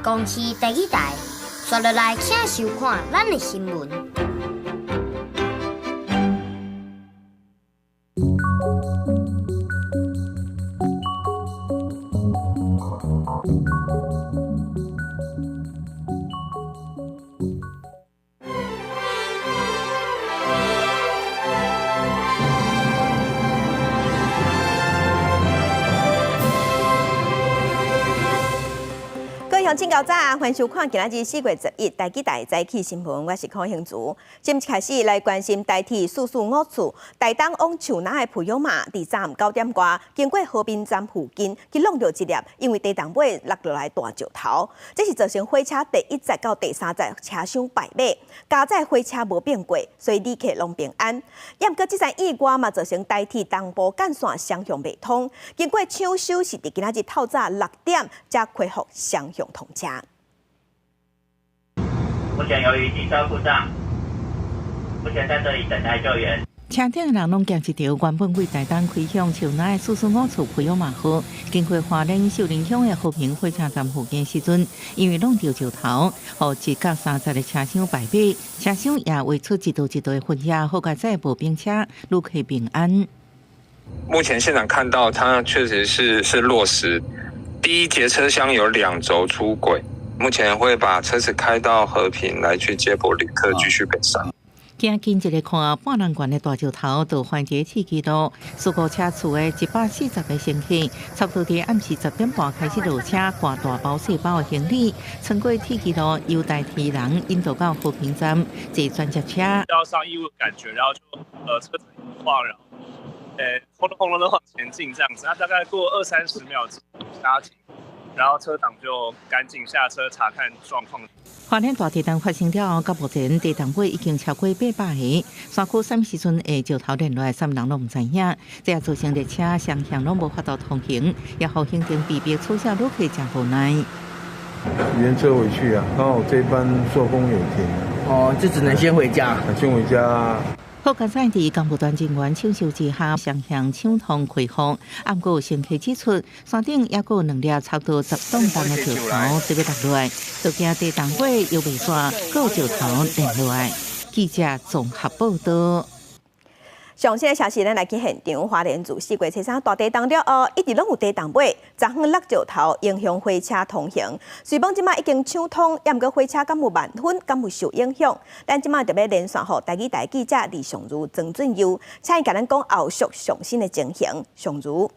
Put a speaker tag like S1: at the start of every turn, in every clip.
S1: 公司第一台，刷落来请收看咱的新闻。
S2: 请教早，欢迎收看今仔日4月11日台记台早起新闻，我是邝兴竹。今日开始来关心台铁四四五处台东往树林的培养马，伫早暗9点外，经过和平站附近，去弄到一粒因为地动尾落落来大石头，这是造成火车第1节到第3节车厢败马，加载火车无变过，所以旅客拢平安。也毋过，这项意外嘛，造成台铁东部干线双向未通，经过抢修是伫今仔日透早6点才恢复双向通车。
S3: 目前由于机车故障，目前在这里等待救援。
S4: 车顶的人拢行一条原本为台东开向树林的445处培养马河，经过花莲秀林乡的和平火车站附近时阵，因为弄到石头，互1到3节的车厢败马，车厢也围出一道一道的混压，好加载无并车，旅客平安。
S5: 目前现场看到，它确实是落实。第一节车厢有2轴出轨，目前会把车子开到和平来去接驳旅客，继续北上。
S4: 行近一个看半人悬的大石头，到环节铁轨路，事故车厝的140个乘客，差不多伫暗时10点半开始落车，挂大包小包的行李，穿过铁轨路，由台铁人引导到和平站坐专接车。
S6: 要上义务感觉，然后就车子一晃，然后轰隆轰隆的往前进这样子，那大概过20-30秒刹停，然后车长就赶紧下车查看状况。
S4: 花莲大地震发生了后，到目前地动尾已经超过800个，山区什么时阵会石头连落来，什么人拢唔知影，这也造成列车双向拢无法度通行，也互行程逼迫取消旅客真无奈。
S7: 原车回去啊，刚好这班朔风有停。
S8: 哦，就只能先回家。
S7: 先回家。
S4: 好加在伫工务团人员抢修之下，双向抢通开放。啊，不过乘客指出，山顶也有2粒差不多10吨重的石头准备落落来，就惊地动尾又未煞，有石头连落来。记者综合报道。
S2: 上新的消息，咱来去现场，花莲自4月13大地动了后，一直拢有地动尾，昨昏落石头，影响火车通行。虽讲即马已经抢通，也毋过火车敢有慢粉，敢有受影响。咱即马特别连线互台记记者李尚如、曾俊佑，请伊甲咱讲后续上新的情形。尚如，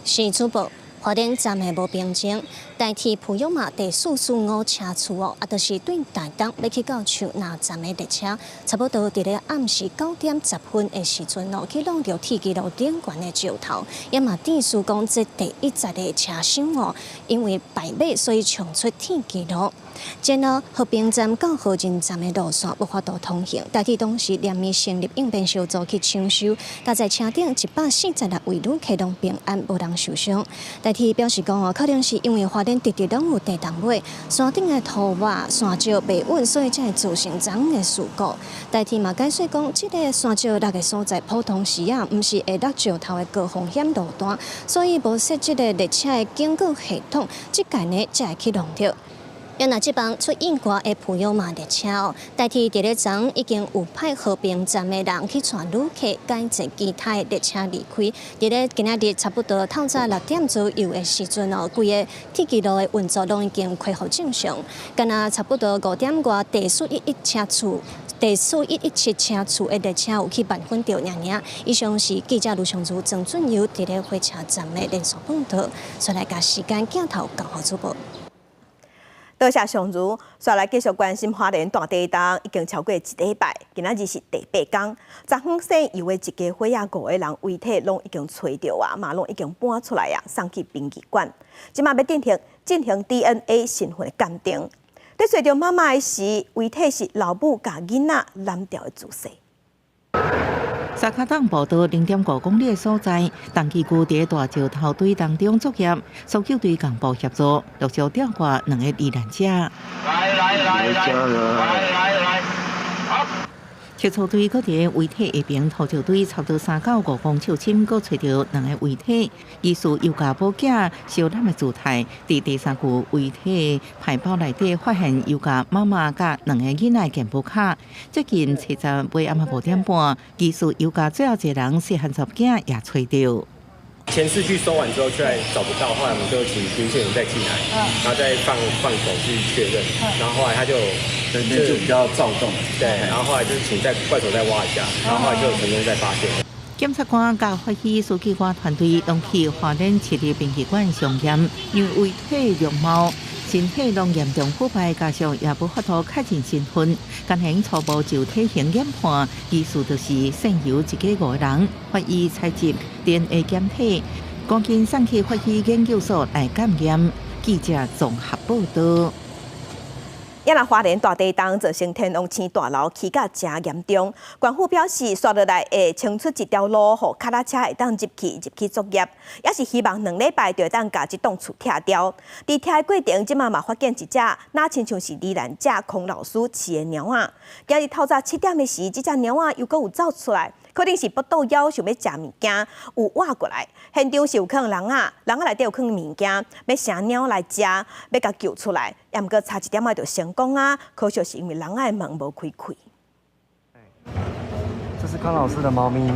S9: 是主播。花莲站的无平静，代替培养马第445车厝哦，就是对台东要去到树林站的列车，差不多伫咧暗时9点10分的时阵哦，去弄到铁轨路顶悬的石头，也嘛电视讲这第1节的车厢哦，因为败马，所以冲出铁轨路。然后和平站到和仁站的路线无法度通行，代替当时联名成立应变小组去抢修，加在车顶146位旅客拢平安，无人受伤。代替表示讲哦，可能是因为花莲直直拢有地动尾，山顶的土瓦山石未稳，所以才会造成昨昏的事故。代替嘛解释讲，这个山石落的所在普通时啊，毋是会落石头的高风险路段，所以无设这个列车的警告系统，即届呢才会去弄到。原来这帮出意外的培养马列车哦，代替伫咧昨已经有派和平站的人去带旅客改坐其他的列车离开。伫咧今仔日差不多透早6点左右的时阵哦，规个铁轨路的运作拢已经恢复正常。敢若差不多5点外，第411车厝。第417车厝的列车有去慢粉掉尔。以上是记者卢尚如、曾俊佑伫咧火车站的连续报道，再来甲时间镜头交互主播。
S2: 多谢尚如，再来继续关心花莲大地震，已经超过1礼拜，今仔日是第8天。昨昏醒以为一家火野5个人遗体拢已经找到啊，嘛拢已经搬出来啊，送去殡仪馆。即马要进行 DNA 身份的鉴定。在找到妈妈的时，遗体是老母甲囡仔蓝调的姿势。
S4: 沙卡党步到0.5公里的所在，当机构伫大石头堆当中作业，搜救队干部协助，陆续调挂2个罹难者。
S6: 来，好。
S4: 消防队搁伫遗体下边拖石堆差不多3到5公尺深，搁找到2个遗体，疑似油价补假烧烂的姿态。伫第3具遗体牌包内底发现油价妈妈甲2个囡仔健保卡。最近7日尾暗下5点半，疑似油价最后一个人细汉查囝也找到。
S10: 前4具收完之后，却找不到，后来我们就请军线员再进来，然后再放手去确认，然后后来他就
S7: 比较躁动，
S10: 对，然后后来就是请怪手再挖一下，然后后来就成功再发现。
S4: 检察官甲法医书记官团队拢去花莲市立殡仪馆上验，因为遗体容貌、身体拢严重腐败，加上也无法度确认身份，进行初步就体型检判，疑似就是剩余一家5个人。法医采集 DNA 检体，赶紧送去法医研究所来检验。记者综合报道。
S2: 也那花莲大地震造成天王星大楼起甲真严重，官府表示刷落来会清出一条路，互脚踏车会当入去作业，也是希望2礼拜就会当把这栋厝拆掉。伫拆的过程，即嘛发现一只那亲像是罹难者孔老师饲的猫仔。今日透早7点的时，这只猫仔又搁有走出来。可能是不倒腰，想要食物件，有挖过来。现场是有可能人内底有可能物件，要啥鸟来食，要甲救出来。也毋过差1点仔就成功啊！可惜是因为人的门无开开。
S11: 这是康老师的猫咪。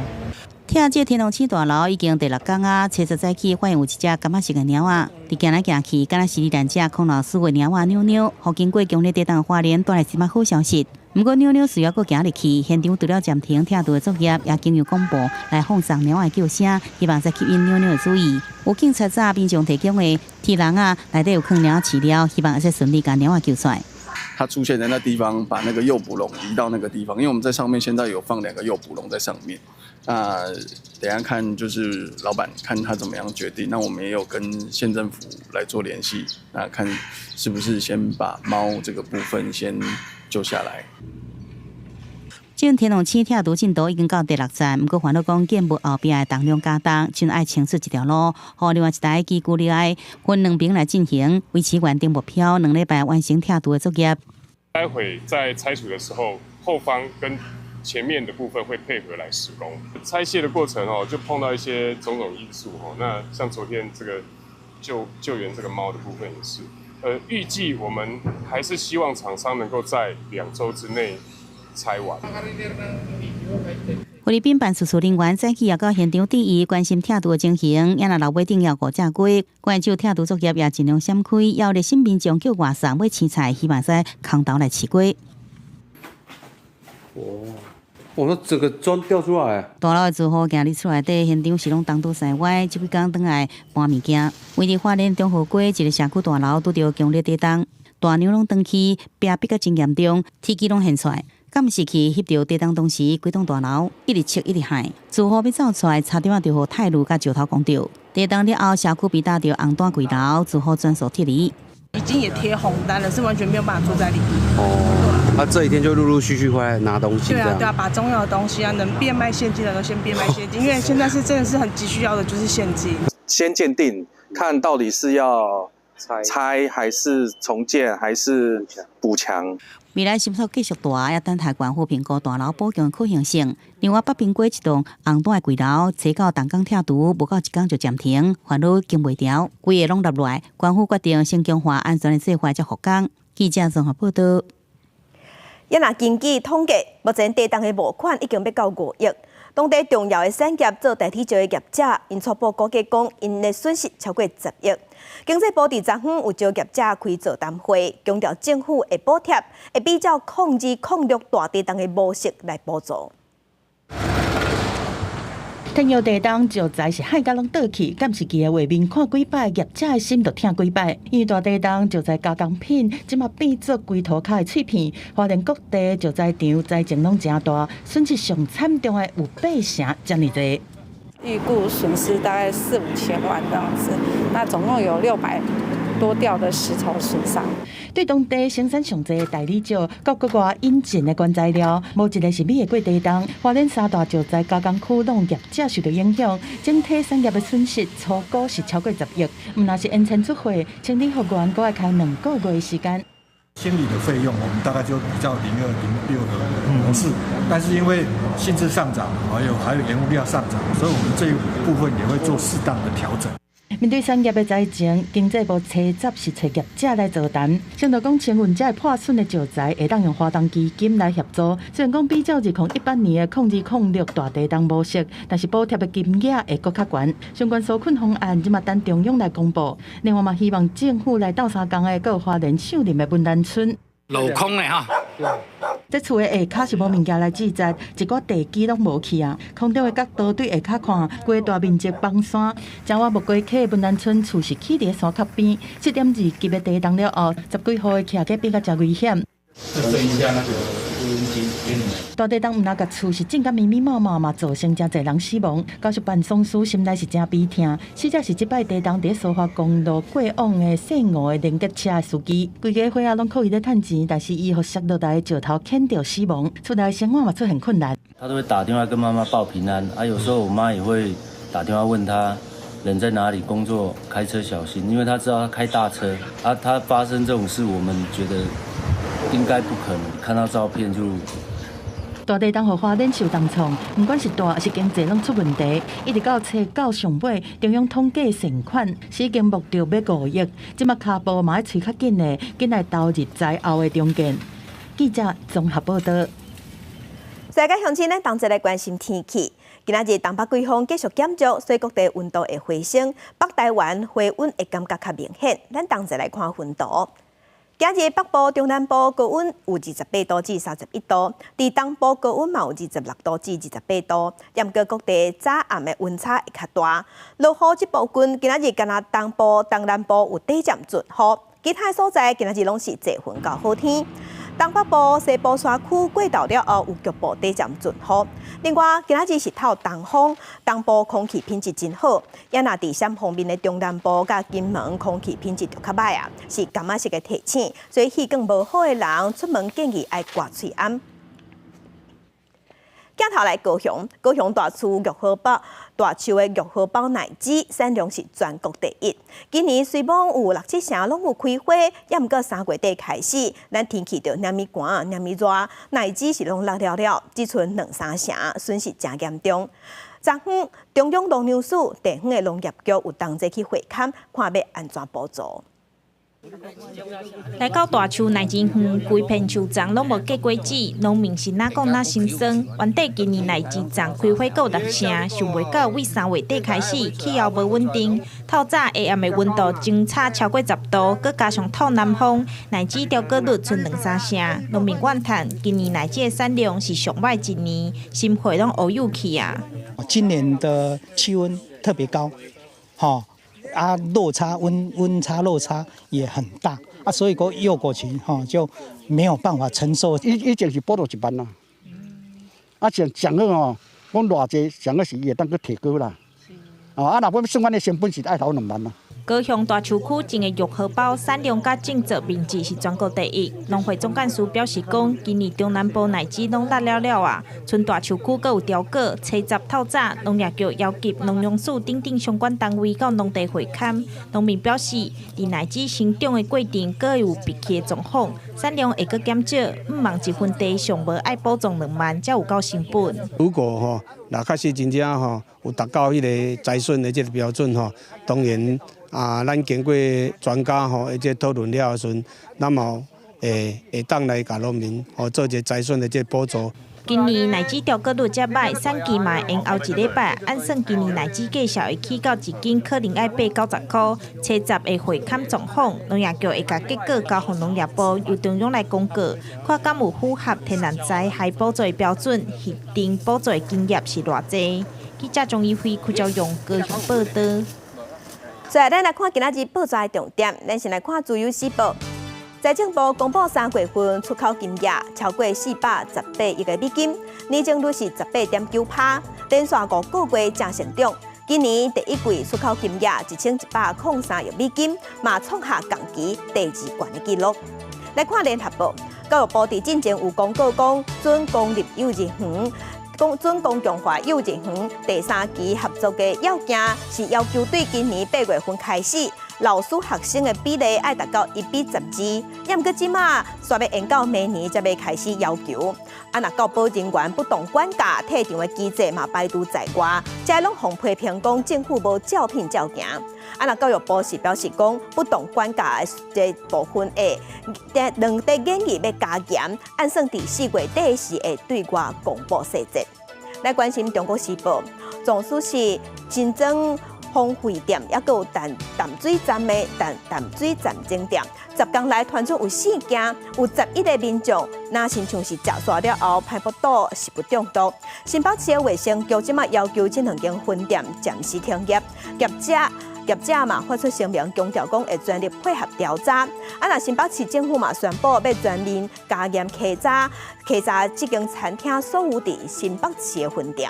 S12: 听这天龙星大楼已经第6天啊，查实早起发现有一只感觉是个猫仔，伫行来行去，敢若是罹难者孔老师的猫仔妞妞。互经过强烈地震花莲带来什么好消息？不过妞妞需要搁行入去，现场除了暂停拆除的作业，也经由广播来放送猫仔叫声，希望再吸引妞妞的注意。有警察早平常提供的铁笼内底有放猫仔饲料，希望会顺利把猫仔救出来。
S7: 它出现在那地方，把那个诱捕笼移到那个地方，因为我们在上面现在有放2个诱捕笼在上面。那等一下看就是老板看他怎么样决定。那我们也有跟县政府来做联系，那看是不是先把猫这个部分先救下来。
S12: 这天龙星拆除进度已经到第6站，不过烦恼讲建物后边的重量加重，就爱清出一条路，互另外一台机具来分2边来进行，维持原定目标2礼拜完成拆除的作业。
S13: 待会在拆除的时候，后方跟前面的部分会配合来施工。拆卸的过程就碰到一些种种因素那像昨天这个救援这个猫的部分也是，预计我们还是希望厂商能够在2周之内拆完。
S12: 菲律宾办事处人员早起也到现场注意关心拆除的情形，也那楼尾顶要5只鸡，关注拆除作业也尽量闪开，要热心民众叫外送买青菜，希望在空投来饲鸡。
S11: 我说整个砖掉出来。
S12: 大楼的住户今日厝内底现场是拢东倒西歪，这几天转来搬物件。位于花莲中和街一个社区大楼拄到强烈地震，大牛拢断去，壁壁甲真严重，铁基拢现出来。敢是去翕到地震当时，规栋大楼一直切一直害，住户要走出来，差点就互泰路甲石头攻着。地震了后，社区被打到红单轨楼，住户转手撤离。
S14: 已经也贴红单了，是完全没有办法住在里面。
S11: 这几天就陆陆续续回来拿东西。对
S14: 啊，把重要的东西能变卖现金的都先变卖现金，因为现在是真的是很急需要的就是现金。
S15: 先鉴定，看到底是要拆还是重建还是补强。
S12: 未来心数继续大，也等待官府评估大楼补强的可行性。另外，北平街一栋红单的柜楼，车到动工拆除，无到1天就暂停，烦恼经袂调，规个拢落来。官府决定先强化安全的计划才复工。记者综合报道。
S2: 也若经济统计，目前地震的募款已经要到5亿。当地重要的产业做代替就业业者，因初步估计讲，因的损失超过10亿。经济部伫昨昏有招业者开座谈会，强调政府会补贴，会比照抗日抗日大地震的模式来补助。
S16: 天佑地震就在是海甲拢倒去，敢是记的画面看几摆，业者的心就痛几摆。因为大地震就在加工品，即马变做龟头壳的脆片。花莲各地就在场灾情拢真大，损失上惨重的有8成这么多。
S17: 预估损失大概4、5千万这样子，那总共有600多吊的石头损伤。
S16: 对当地生产上济的代理酒，各国外引进的原材料，无一个是免会过地震。花莲3大就在加工区拢业者受到影响，整体产业的损失初估是超过10亿。毋若是延前出货，清理复原，阁要开2个月的时间。
S18: 清理的费用，我们大概就比较02、06的模式，但是因为薪资上涨，还有原物料上涨，所以我们这一部分也会做适当的调整。
S16: 面对产业的灾情，经济部车闸是找业者来座谈。先头讲清运这破损的石材，会当用花东基金来协助。虽然讲比较2018年的0206大地动模式，但是补贴的金额会更较悬。相关纾困方案今嘛等中央来公布。另外嘛，希望政府来斗相共的，还有花莲秀林的文丹村。
S19: 镂空的哈。
S16: 这厝的下骹是无物件来记载，一寡地基拢无去啊。空中的角度对下骹看，规大面积崩山。正我木龟溪文丹村厝是起伫山脚边，7.2级的地动了后，10几户的徛起变甲真危险。大地动毋那甲厝是震甲密密麻麻嘛，造成真侪人死亡。高速办公室心内是真悲痛。死者是即摆地动伫苏花公路过往的姓吴的连接车的司机，规家伙仔拢靠伊咧趁钱，但是伊互摔落来的石头牵着死亡，厝内的生活嘛出现困难。
S20: 他都会打电话跟妈妈报平安啊，有时候我妈也会打电话问他人在哪里，工作开车小心，因为他知道他开大车啊，他发生这种事，我们觉得应该不可能。看到照片就。
S16: 大地动互花莲受重创，不管是大还是经济拢出问题，一直到初9上尾，中央统计善款是已经目标要5亿，即马脚步嘛要催较紧的，紧来投入灾后的重建。记者综合报道。
S2: 世界乡亲咱同齐来关心天气。今仔日东北季风继续减弱，所以各地温度会回升，北台湾回温会感觉较明显。咱同齐来看温度。今日北部、中南部高温有28度至31度，伫东部高温嘛有26度至28度。不过各地早暗的温差会较大。落雨这部分，今仔日敢若东部、东南部有短暂阵雨，其他所在今仔日拢是多云到好天。东北部、西部山区过昼了后有局部短暂阵雨。另外，今仔日是透东风，东部空气品质真好。也若伫闪方面的中南部甲金门空气品质就较歹啊，是感觉式的提醒。所以气管无好的人出门建议爱挂喙安。镜头来高雄，高雄大树玉荷包的玉荷包奶鸡产量是全国第一。今年虽然有6-7成拢有开花，也毋过3月底开始，咱天气就那么寒、那么热，奶鸡是拢落了，只剩2-3成，损失真严重。昨昏中央农粮署地方的农业局有同齐去会勘，看要安怎补助。
S21: 来到大树奶金园，规片树丛拢无结果子，农民是哪讲哪心酸。原底今年奶金丛开花够6成，想袂到为3月底开始，气候无稳定，透早下暗的温度相差超过10度，佮加上透南风，奶鸡钓果率剩2-3成。农民怨叹，今年奶鸡的产量是上歹一年，心血拢乌有去啊。
S22: 今年的气温特别高，落差温差落差也很大啊，所以个幼果群就没有办法承受。以前是补助1万啦，上个讲偌济，上个是会当去提高啦。若要算阮的成本是爱投2万啦。
S21: 高雄大树区种的玉荷包产量甲种植面积是全国第一。农会总干事表示讲，今年中南部奶鸡拢落了啊，剩大树区阁有条果。初10透早，农业局邀集农粮署等相关单位到农地会勘。农民表示，伫奶鸡生长的过程阁有闭气的状况，产量会阁减少。毋望1分地上无爱补助2万，才有够成本。
S11: 如果若确实真正有达到迄个栽损的这个标准当然。咱经过专家的这讨论了后时，那么会当来甲农民做一个栽损的这补助。
S21: 今年奶鸡钓果率较歹，产期嘛延后1礼拜。按算今年奶鸡价小会起到1斤可能要80-90块。初10的会勘状况，农业局会甲结果交予农业部，由中央来公告，看敢有符合天然灾害补助的标准，核定补助的金额是偌济。记者钟义辉、邱兆勇高雄报道。
S2: 所以，咱来看今仔日报纸的重点。咱先来看自由时报，财政部公布3月份出口金额超过418亿美金，年增率是18.9%，连续5个月正成长。今年第一季出口金额1103亿美金，嘛创下同期第2高的纪录。来看联合报，教育部伫进前有公告讲，准公立幼稚园。准公共化幼稚园第3期合作的要件是要求对今年8月份开始，老师学生的比例爱达到1:12，也毋过即马煞要延到明年才要开始要求。若教保人员不当管教，退场的机制嘛摆拄在外，这拢互批评讲政府无照品照行。若教育部是表示讲不当管教的这部分的2地建议要加严，按算伫4月底时会对外公布细节。来关心《中国时报》，总书是新增烘焙店，也有淡水站的淡水站整店，10天来传出有4件，有11个民众，那亲像是食煞了后排腹肚、食物中毒。新北市的卫生局即马要求这2间分店暂时停业，业者嘛发出声明，强调讲会全力配合调查。若新北市政府嘛宣布要全面加严稽查这间餐厅所有伫新北市的分店。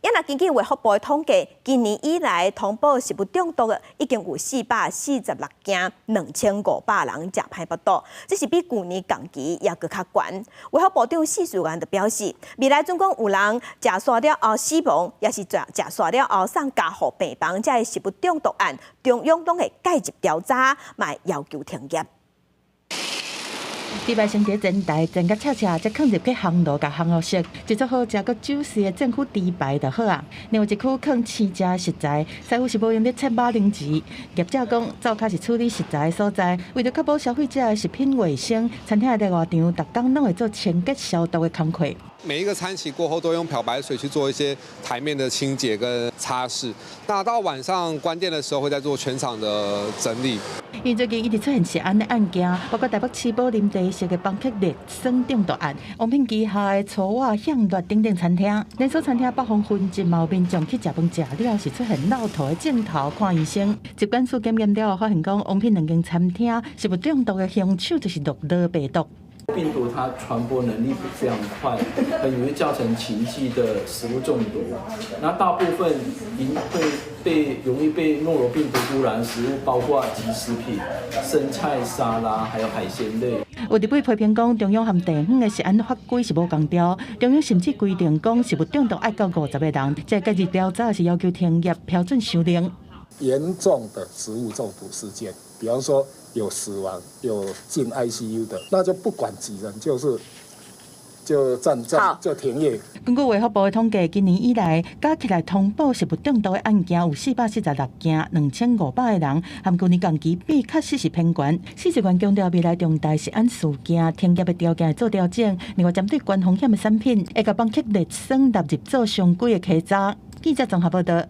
S2: 若根据卫福部的统计，今年以来通报食物中毒的已经有446件，2500人食歹腹肚，这是比去年同期也搁较悬。卫福部长许树元就表示，未来总共有人食煞了后死亡，也是食煞了后送家户病房，这食物中毒案，中央拢会介入调查，嘛要求停业。
S16: 礼拜升伫前台，前甲恰恰才放入去烘炉甲烘好熟，制作好食个酒肆的政府猪排就好啊。另外一区放饲食食材，师傅是无用咧切肉零钱。业者讲，灶卡是处理食材的所在，为着确保消费者的食品卫生，餐厅内外场逐工拢会做清洁消毒的工课。
S1: 每一个餐期过后都用漂白水去做一些台面的清洁跟擦拭。那到晚上关店的时候，会再做全场的整理。
S16: 因最近一直出现食安的案件，包括台北市宝林地市的邦克烈酸中毒案、王品旗下的粗瓦向热等等餐厅，连锁餐厅北方分集毛民众去食饭食了是出现闹头的镜头看医生。疾管署检验了发现讲，王品2间餐厅食物中毒的凶手就是诺罗病毒。
S19: 病毒它传播能力非常快，很容易造成情绪的食物中毒。那大部分容易被诺罗病毒污染的食物，包括即食品、生菜沙拉，还有海鲜类。
S16: 有伫批评讲，中央和地方的食安法规是无共调，中央甚至规定讲食物中毒爱到50个人，再介入调查是要求停业、标准收零。
S23: 严重的食物中毒事件，比方说有死亡、有进 ICU 的，那就不管几人，就停业。
S16: 根据卫福部的统计，今年以来加起来通报食物中毒的案件有446件，2500个人，和去年同期比确实是偏悬。许事员强调，未来重大食安事件停业的条件会做调整，另外针对高风险的产品，会甲邦克烈酸纳入做上规的稽查。记者综合报道。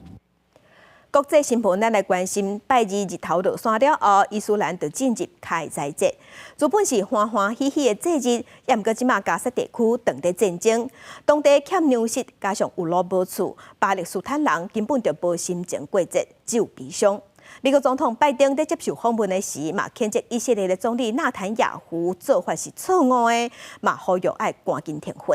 S2: 国际新闻，咱来关心拜日日头落山了后，伊斯兰就进入开斋节。原本是欢欢喜喜的节日，也毋过即马加沙地区当地战争，当地欠粮食，加上有路无厝，巴勒斯坦人根本就无心情过节，只有悲伤。美国总统拜登在接受访问的时，嘛谴责以色列的总理纳坦雅胡做法是错误的，嘛呼吁爱赶紧停火。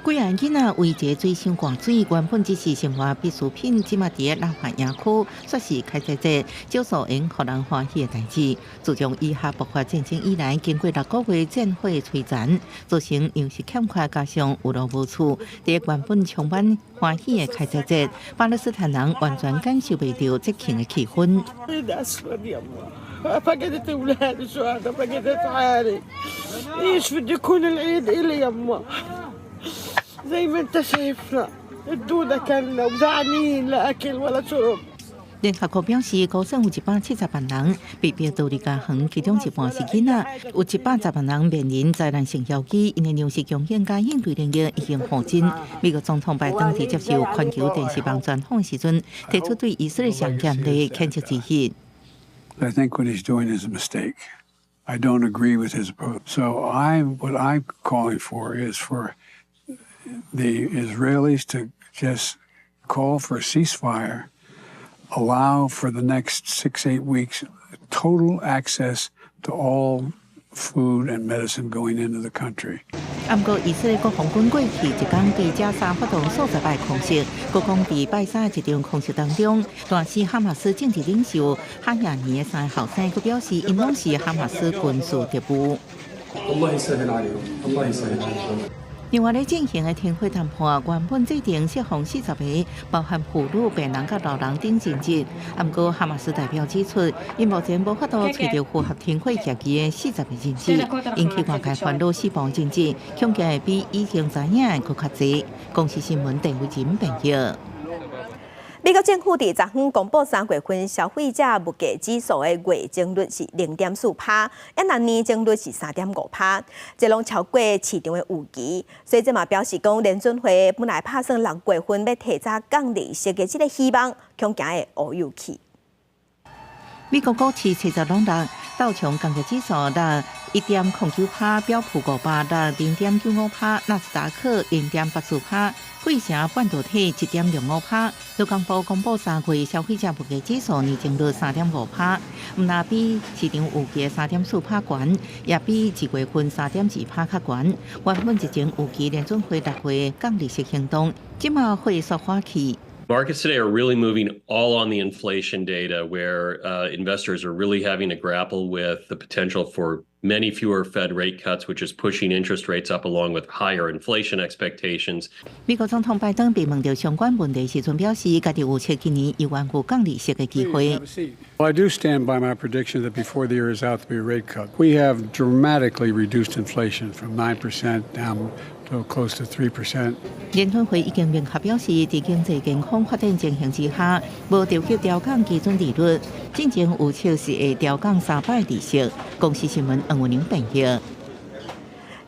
S4: 几个囡仔为一个水箱灌水，原本只是生活必需品，即马伫南华营区说是开斋节，少数因互人欢喜的代志。自从以哈爆发战争以来，经过6个月战火摧残，造成粮食欠缺，加上有路无厝，伫原本充满欢喜的开斋节，巴勒斯坦人完全感受袂到节庆的气氛。
S24: فقدت اولادي شهداء فقدت عيالي ايش بدي يكون العيد الي يما زي ما انت شايفنا الدودة كلنا وجعانين لا اكل ولا شرب。
S4: 联合国表示，高省有170万人被逼逃离家园，其中一半是囡仔，有110万人面临灾难性危机，因为粮食供应加应对能力已经耗尽。美国总统拜登伫接受全球电视网专访时阵，提出对以色列上严厉谴责之意。
S25: I think what he's doing is a mistake. I don't agree with his approach. So what I'm calling for is for the Israelis to just call for a ceasefire, allow for the next 6-8 weeks total access to all food and medicine going into the country.
S4: 不过，以色列国防军过去一天对加沙发动数十摆空袭，国讲伫拜三一场空袭当中，断死哈马斯政治领袖哈亚尼的3个后生，佮表示因拢是哈马斯军事特务。另外咧进行的停火谈判，原本制定释放40个包含妇女、病人甲老人等人质，不过哈马斯代表指出，因目前无法度找到符合停火协议的40个人质，引起外界烦恼死亡人质，恐惊会比已经知影的更较侪。公司新闻陈伟仁报道。
S2: 美国政府伫昨昏公布3月份消费者物价指数的月增率是0.4%，年增率是3.5%，这拢超过市场的预期。所以这嘛表示讲，联准会本来打算6月份要提早降利息的这个希望，恐惊会乌有去。
S4: 美国股市持续冷落，道琼工业指数达1.09%，标普500达0.95%，纳斯达克0.84%，费城半导体1.05%。劳工部公布3月消费者物价指数年增率3.5%，但比市场预期的3.4%悬，也比1月份3.2%较悬。原本一前预期联准会6月降利息行动，即马会缩缓去。
S3: Markets today are really moving all on the inflation data, where investors are really having to grapple with the potential for many fewer Fed rate cuts, which is pushing interest rates up along with higher inflation expectations.
S4: 美国总统拜登被问到相关问题时，阵表示，家己预测今年有望有降利息的机会。
S25: Well, I do stand by my prediction that before the year is out, there will be a rate cut. We have dramatically reduced inflation from 9% down to close to 3%.
S4: 联准会已经明确表示，在经济健康发展情形之下，无着急调降基准利率，进前预测是会调降300利息。公司新闻黄文玲报道。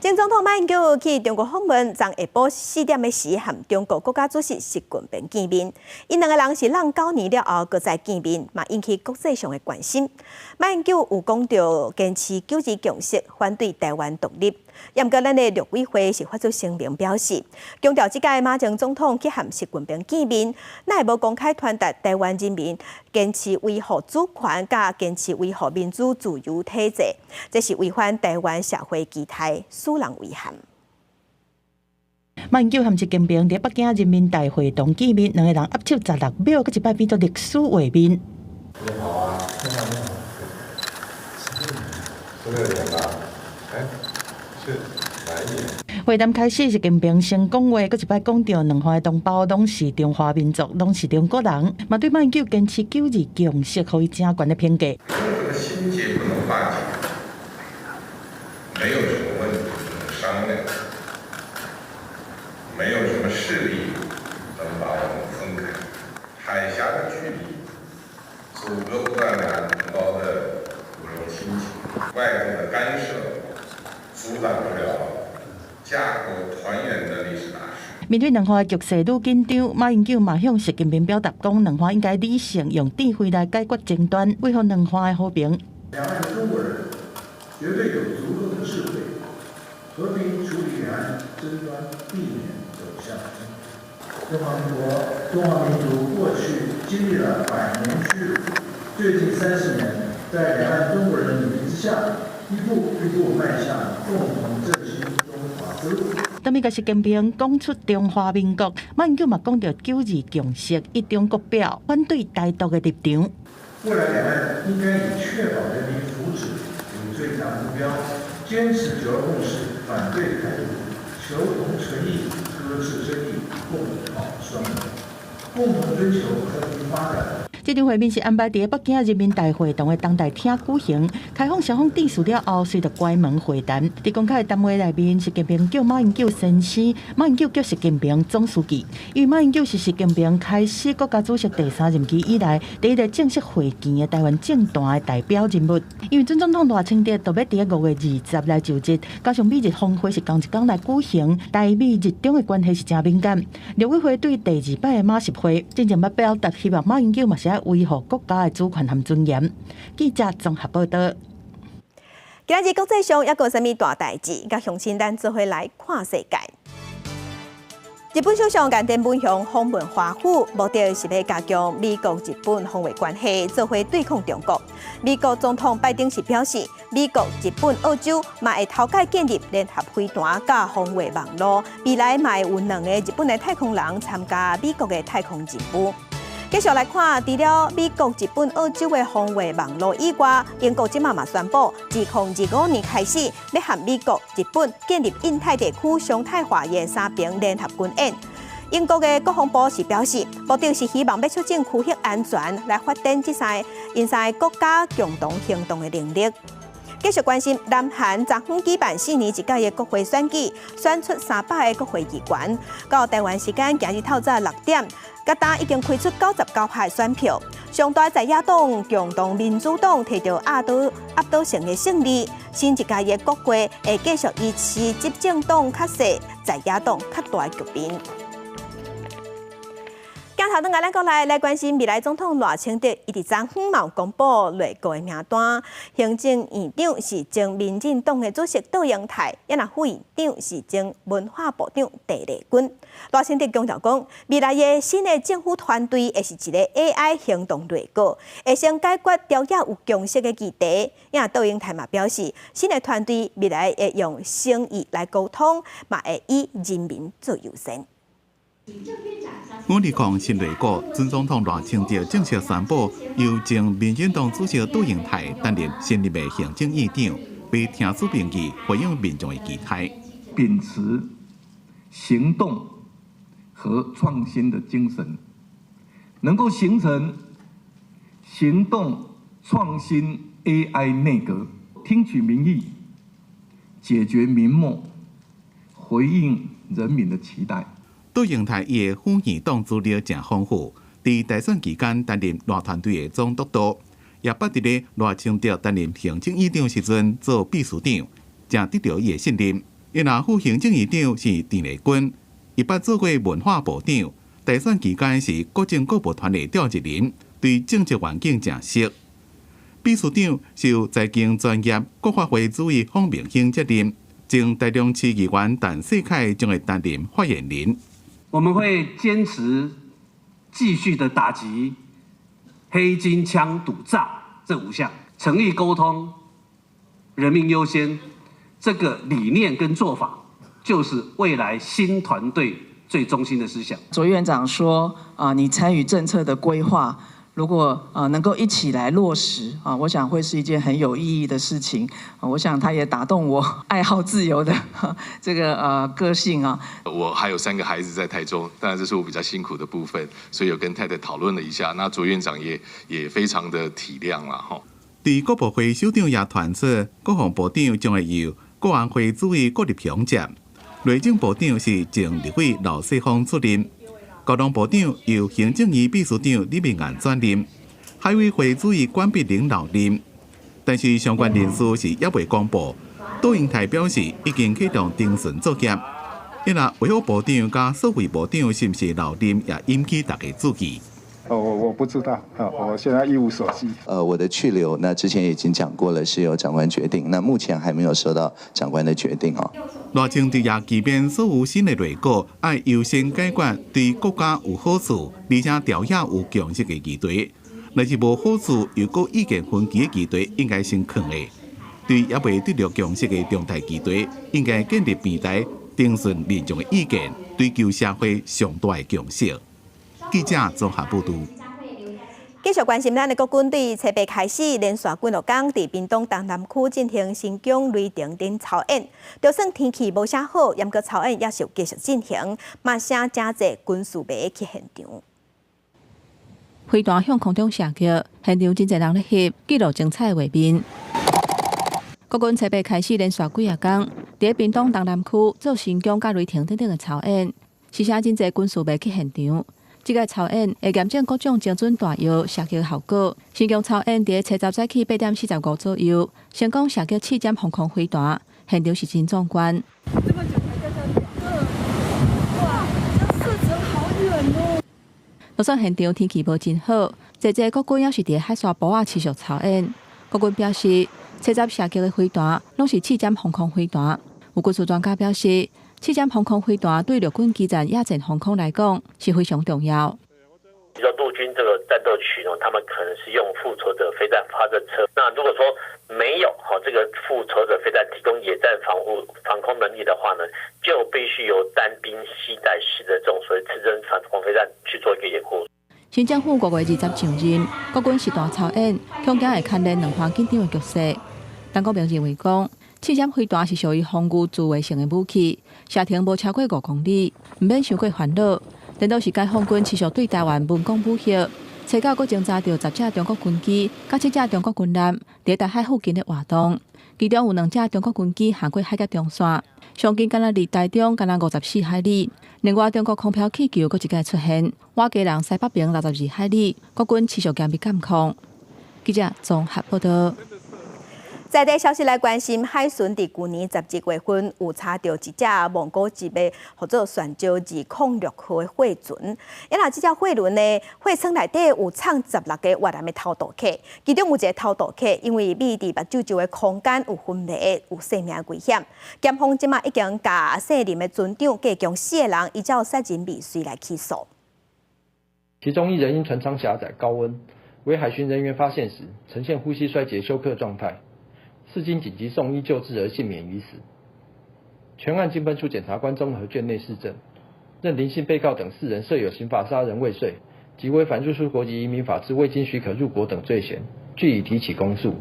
S2: 前总统马英九去中国访问，昨下晡4点的时，和中国国家主席习近平见面。因2个人是让9年了后搁再见面，嘛引起国际上的关心。马英九有讲到坚持九二共识，反对台湾独立。也毋过，咱的陆委会是发出声明表示，强调即届马前总统去和习近平见面，乃无公开传达台湾人民坚持维护主权，甲坚持维护民主自由体制，这是违反台湾社会期待，使人遗憾。
S16: 马英九和习近平在北京人民大会堂见面，两个人握手16秒，搁一摆变作历史画面。
S5: 你好啊，你好，是那个人吧？哎。
S16: 会谈开始，习近平先讲话，搁一摆讲到两岸的同胞拢是中华民族，拢是中国人，嘛对马英九坚持九二共识，予伊正悬的评价。
S5: 中国的心结不能化解，没有什么问题不能商量，没有什么势力能把我们分开。海峡的距离阻隔不了两岸同胞的骨肉亲情，外部的干涉阻挡不了家国团圆的历史大事。
S16: 面对两岸局势愈紧张，马英九嘛向习近平表达讲，两岸应该理性用智慧来解决争端，维护两岸的和平。
S6: 两岸的中国人绝对有足够的智慧，和平处理两岸争端，避免走向中华民国、中华民族过去经历了100年屈辱，最近30年，在两岸中国人努力之下，一步一步迈向共同振兴中华之路。
S16: 当面甲习近平讲出中华民国，马英九嘛讲到九二共识，一中国表，反对台独的立场。
S6: 未来两岸应该以确保人民福祉为最大目标，坚持九二共识，反对台独，求同存异，搁置争议，共好双赢，共同追求和平发展。
S16: 这场会面是安排在北京人民大会堂的东大厅举行，开放消防电视了后，随着关门会谈。在公开的谈话内面，习近平叫马英九先生，马英九叫习近平总书记。因为马英九是习近平开始国家主席第3任期以来第一个正式会见的台湾政坛的代表人物。因为准总统赖清德特别在5月20来就职，加上美日峰会是同一天来举行，台美日中的关系是真敏感。陆委会对第2摆的马习会，真正要表达希望马英九嘛是要维护国家的主权和尊严。记者综合报道。
S2: 今日国际上还有啥物大代志？甲乡亲咱做伙来看世界。日本首相菅田文雄访问华府，目的是要加强美国、日本防卫关系，做伙对抗中国。美国总统拜登是表示，美国、日本、澳洲嘛会头改建立联合飞弹甲防卫网络，未来嘛会有2个日本的太空人参加美国的太空任务。继续来看，除了美国、日本、澳洲的防卫网络以外，英国今嘛宣布，自2025年开始，要和美国、日本建立印太地区常态化的3边联合军演。英国的国防部是表示，目的是希望要促进区域安全，来发展因3个国家共同行动的能力。继续关心，南韩昨昏举办4年一届的国会选举，选出300个国会议员。到台湾时间今日透早6点，各党已经开出99派选票。上大在野党共同民主党摕到压倒性的胜利。新一届的国会会继续维持执政党较小、在野党较大的局面。今头转咱国来关心未来总统赖清德，伊伫昨昏嘛公布内阁的名单，行政院长是前民进党的主席杜英泰，也那副院长是前文化部长陈丽君。赖清德强调讲，未来的新的政府团队会是一个 AI 行动内阁，会先解决朝野有共识的议题。也杜英泰嘛表示，新的团队未来会用诚意来沟通，嘛会以人民做优先。
S7: 我力抗新内阁，前总统赖清德正式宣布，由前民进党主席杜英泰担任新任的行政院长，被听取民意，回应民众的期待。
S8: 秉持行动和创新的精神，能够形成行动创新 AI 内阁，听取民意，解决民梦，回应人民的期待。
S7: 杜英泰伊的副院党资料真丰富，在大选期间担任赖团队的总督导，也捌伫咧赖清德担任行政院长时阵做秘书长，正得到伊的信任。伊那副行政院长是陈丽君，伊捌做过文化部长，大选期间是各政各部团的召集人，对政治环境正熟。秘书长是由财经专业国发会主委方明兴接任，前台中市议员陈世凯将会担任发言人。
S9: 我们会坚持继续的打击黑金枪赌诈这5项，诚意沟通，人民优先，这个理念跟做法，就是未来新团队最中心的思想。
S10: 卓院长说你参与政策的规划，如果能够一起来落实我想会是一件很有意义的事情。我想他也打动我爱好自由的这个个性啊。
S13: 我还有3个孩子在台中，当然这是我比较辛苦的部分，所以有跟太太讨论了一下。那卓院长也非常的体谅了哈。
S7: 伫国部会首长也传出，国防部长将会由国安会主委郭立雄接，内政部长是前立委老世芳出任。交通部长由行政院秘书长李明安转任，海委会主委管碧玲留任，但是相关人士是也未公布。杜英泰表示已经启动定顺作业，因那维护部长加社会部长是不是留任，也引起大家注意。
S23: 我不知道我现在一无所知。
S26: 我的去留，那之前已经讲过了，是由长官决定。那目前还没有收到长官的决定
S7: 赖清德也即便所有新的内阁，要优先解决对国家有好处，而且朝野有共识的议题。若是无好处又有意见分歧的议题，应该先放下。对也未得到共识的重大议题，应该建立平台，听顺民众的意见，追求社会上大的共识。记者综合报道。
S2: 继续关心咱的国军队，初八开始连续几日天伫屏东东南区进行新疆雷霆等操演。就算天气无啥好，严格操演也是继续进行，嘛声真侪军事迷去现场。
S27: 飞弹向空中射击，现场真侪人咧翕，记录精彩画面。国军初八开始连续几日天，伫屏东东南区做新疆甲雷霆等等的操演，是声真侪军事迷去现场。这个操演会验证各种精准弹药射击效果。新疆操演伫初10早起8点45左右，成功射击7架防空飞弹，现场是真壮观。就算现场天气无真好，侪国军也是伫海沙堡啊持续操演。国军表示，初10射击的飞弹拢是7架防空飞弹。有军事专家表示，7架防空飞弹对陆军基站亚战防空来讲是非常重要。
S28: 比如说陆军这个战斗区呢，他们可能是用复仇者飞弹发射车。那如果说没有这个复仇者飞弹提供野战防空能力的话呢，就必须由单兵携带式的这种所谓刺针反空飞弹去做一个掩护。
S27: 新新政府5月20上任，国军实大操演，恐惊会牵连两方紧张的局势。陈国明认为讲，刺针飞弹是属于防御自卫性的武器，射程无超过5公里，唔免伤过烦恼。但都是解放军持续对台湾文攻武吓，查到佫侦查到10架中国军机、甲7架中国军舰伫台海附近的活动，其中有2架中国军机行过海峡中线，上近敢若离台中敢若54海里。另外，中国空飘气球佫一架出现，瓦基人西北边62海里，国军持续严密监控。记者综合报道。
S2: 在地消息来关心，海巡伫去年11月份有查到一只蒙古级的或者旋礁206号的货船，因为这只货轮呢，货舱内底有藏16个越南的偷渡客，其中有一个偷渡客因为秘伫目睭周的空间有昏迷，有生命危险。检方即马已经甲姓林的船长加强4个人依照杀人未遂来起诉。
S19: 其中1人因船舱狭窄、高温，为海巡人员发现时呈现呼吸衰竭休克状态。是经紧急送医救治而幸免于死。全案经分出检察官综合卷内释证，认林姓被告等4人设有刑法杀人未遂及违反入出国及移民法之未经许可入国等罪嫌，据以提起公诉。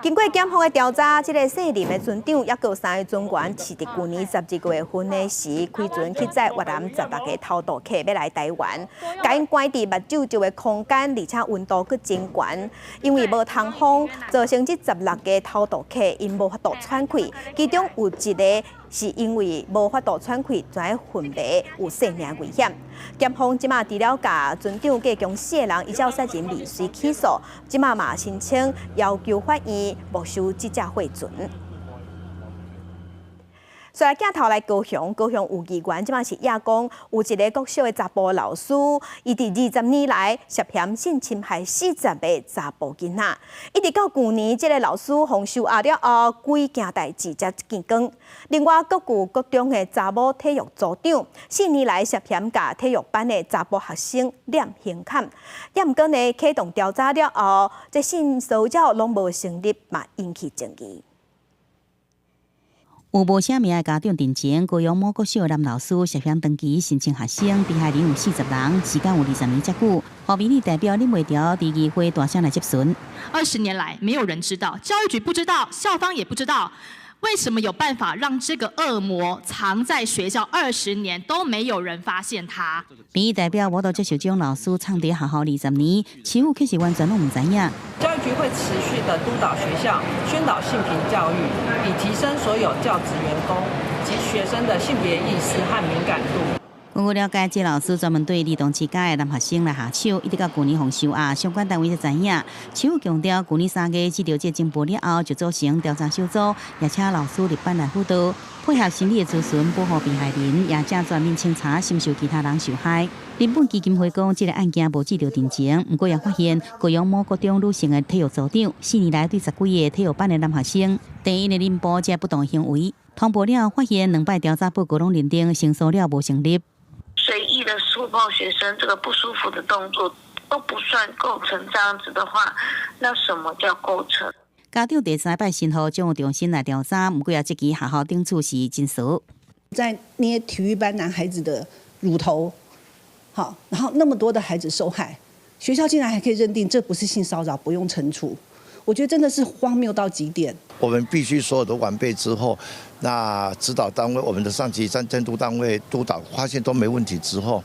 S2: 经过检方的调查，这个姓林的船长，也有3个船员是伫去年12月份的时开船去载越南16个偷渡客要来台湾，甲因关伫目睭周的空间，而且温度佫真悬，因为无通风，造成这16个偷渡客因无法度喘气，其中有1个是因为无法度喘气，转昏迷，有生命危险。检方即马除了甲船长加强4个人依照杀人未遂起诉，即马嘛申请要求法院没收这只货船。再来镜头来高雄有议员，即马是亚公有一个国小的查甫老师，伊伫20年来涉嫌性侵害40个查甫囡仔，一直到去年，这个老师封收押了后，几件代志才见光。另外，各有各中的查某体育组长，4年来涉嫌甲体育班的查甫学生染刑砍，也毋过呢，启动调查了后，这性骚扰拢无成立，嘛引起争议。
S11: 有无写名的家长定前，高雄某国小男老师涉嫌长期性侵学生，被害人有40人，时间有20年遮久。后民意代表林伟条伫议会大声来质询
S12: ：20年来，没有人知道，教育局不知道，校方也不知道。为什么有办法让这个恶魔藏在学校20年都没有人发现他？
S11: 民意代表我都接受这种老师藏伫学校20年，欺负其实完全拢唔知影。
S10: 教育局会持续的督导学校宣导性平教育，以提升所有教职员工及学生的性别意识和敏感度。
S11: 根据了解，这老师专门对儿童之家的男学生来下手，一直到去年封收押，相关单位才知影。市府强调，去年3月知道这情报了后，就组成调查小组，也请老师入班来辅导，配合心理的咨询，保护被害人，也正全面清查是毋是有其他人受害。日本基金会讲，这个案件无记到定情，不过也发现高雄某国中女性的体育组长4年来对10几个体育班的男学生，第一的忍保这不当行为，通报了发现2摆调查报告拢认定性骚扰无成立。
S14: 随意的粗暴学生这个不舒服的动作都不算构成这样子的话，那什么叫构成？
S11: 家长第3摆申诉，将有重新来调查，不过也这期学校顶处是真实。
S15: 在捏体育班男孩子的乳头，好，然后那么多的孩子受害，学校竟然还可以认定这不是性骚扰，不用惩处。我觉得真的是荒谬到极点。
S17: 我们必须所有的完备之后，那指导单位、我们的上级监督单位督导发现都没问题之后，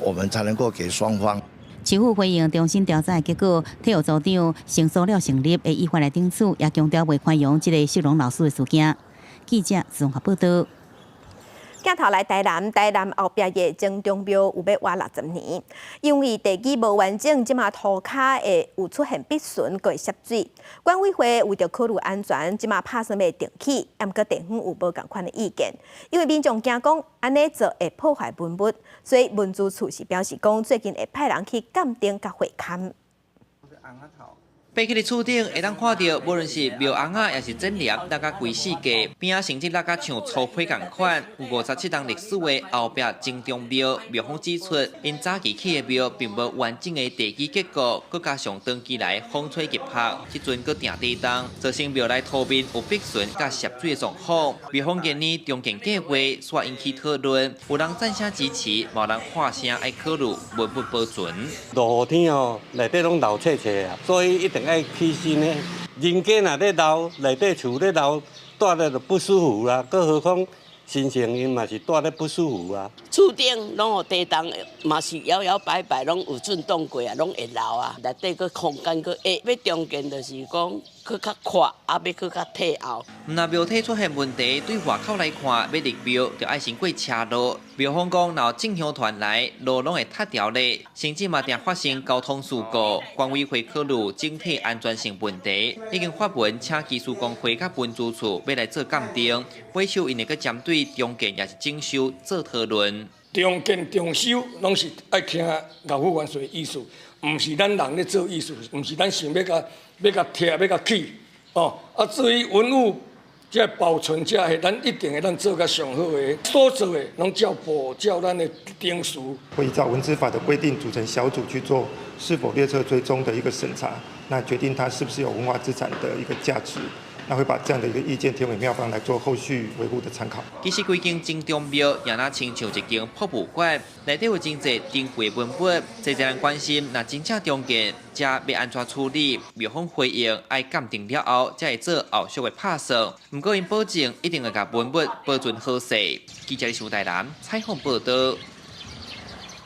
S17: 我们才能够给双方。
S11: 市府回应重新调查的结果，体育组长性骚扰成立，会依法来定处，也强调未宽容这个收容老师的事件。记者综合报道。
S2: 镜头来台南后壁的曾中庙有要活60年，因为地基无完整，即马涂骹会有出现壁损，佫会涉水。管委会为着考虑安全，即马拍算要重启，毋过地方有无共款的意见，因为民众惊讲安尼做会破坏文物，所以文资处是表示讲，最近会派人去鉴定甲会勘。
S1: 爬起的厝顶会当看到，无论是庙红啊，也是整粒，那甲规世界边啊，甚至那甲像粗皮同款，有57档历史的后壁正中庙，庙方指出，因早期起的庙并无完整的地基结构，佮加上长期来风吹日晒，即阵佮定地动，造成庙内土面有壁损甲涉水的状况。庙方建议重建计划，煞引起讨论，有人赞成支持，有人喊声爱考虑文物保存。
S3: 落雨天哦，内底拢流切切啊，所以一定要起新的。人家若咧流，内底厝咧流，住咧就不舒服啦。更何况新成因嘛是住咧不舒服啊。
S18: 厝顶拢有地动，嘛是摇摇摆摆，拢有震动过啊，拢会流啊。内底个空间个下，要重建就是讲。去较快，也要去较退后。
S1: 若庙体出现问题，对外口来看，要入庙就爱先过车路。庙方讲，若正向团来，路拢会塌掉咧，甚至嘛定发生交通事故。管委会考虑整体安全性问题，已经发文请技术工会甲分租处要来做鉴定，尾修因会去针对重建也是整修做讨论。
S20: 重建重修拢是爱听劳务员说的意思，毋是咱人咧做意思，毋是咱想要甲拆要甲起哦。啊，至于文物这保存这个，咱一定会咱做甲上好的，所做的拢照咱的定数。
S21: 会依照文资法的规定，组成小组去做是否列册追踪的一个审查，那决定它是不是有文化资产的一个价值。那会把这样的一个意见填给庙方来做后续维护的参考。
S1: 其实规间正中庙也那亲像一间博物馆，内底有真侪珍贵文物，侪人关心，若真正重建，则要安怎处理？庙方回应，爱鉴定了后，才会做后续的拍摄。不过因保证一定会把文物保存好势。记者邱台南采访报道。